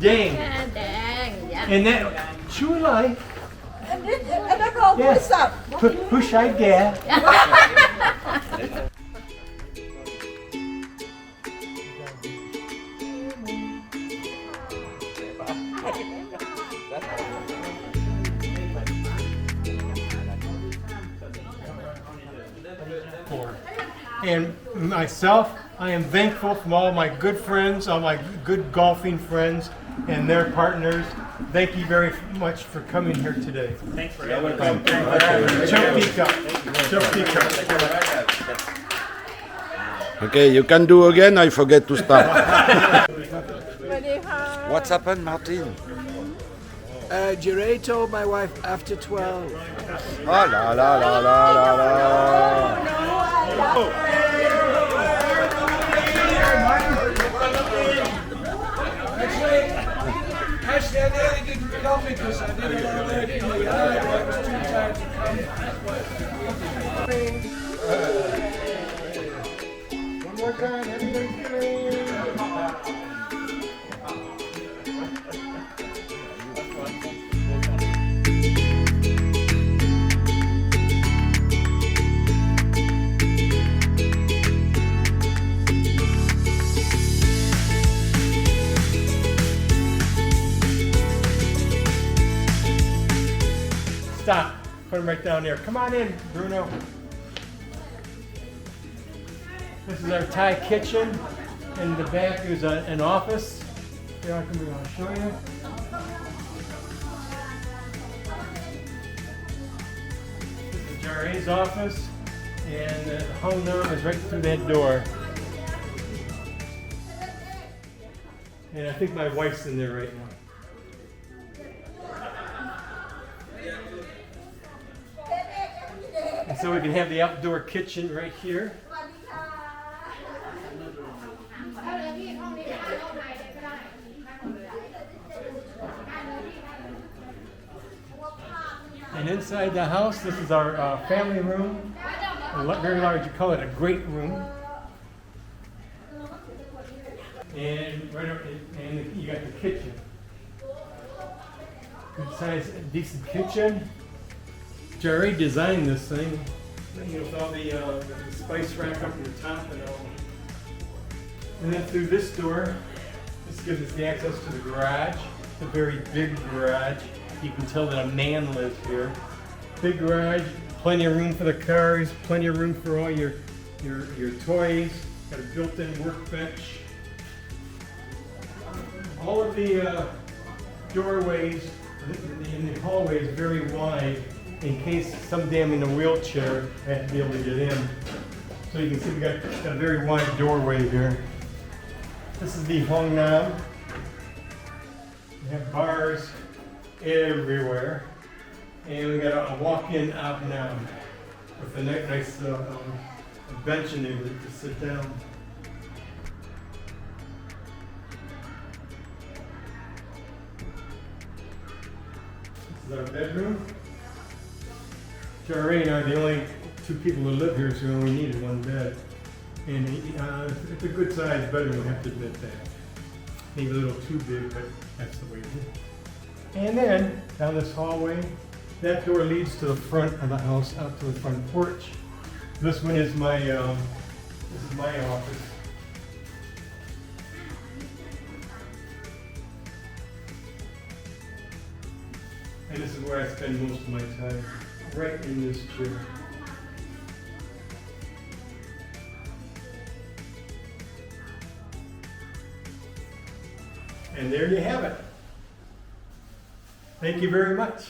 dang. Dang. And that, Chua Lai, Anh nó còn Yes. mới sập. push I get. And myself, I am thankful from all my good friends, all my good golfing friends, and their partners. Thank you very much for coming here today. Thanks for having us. Chopika. Okay, you can do again. I forget to stop. สวัสดีค่ะ What's happened, Martin? JARRAY told my wife after 12. Ah la la la la la la. Actually, I nearly didn't come because I didn't want to let it in the yard. I was too tired to come. One more time, everybody clean. Stop. Put him right down there. Come on in, Bruno. This is our Thai kitchen. In the back is an office. Here, I'll show you. This is JARRAY's office. And the home room is right through that door. And I think my wife's in there right now. And so we can have the outdoor kitchen right here. And inside the house, this is our family room. Very large, you call it a great room. And right up, and you got the kitchen. Good size, decent kitchen. JARRAY designed this thing, you know, with all the spice rack up in the top and all. And then through this door, this gives us the access to the garage. It's a very big garage. You can tell that a man lives here. Big garage, plenty of room for the cars, plenty of room for all your toys. Got a built-in workbench. All of the doorways in the hallway is very wide. In case someday I'm in a wheelchair, I have to be able to get in. So you can see we got a very wide doorway here. This is the Hong Nam. We have bars everywhere. And we got a walk-in Ab Nam with a nice bench in there to sit down. This is our bedroom. JARRAY and I are the only two people who live here, so we only needed one bed. And it's a good sized bedroom, I have to admit that. Maybe a little too big, but that's the way it is. And then, down this hallway, that door leads to the front of the house, out to the front porch. This one is my office. And this is where I spend most of my time. Right in this chair. And there you have it. Thank you very much.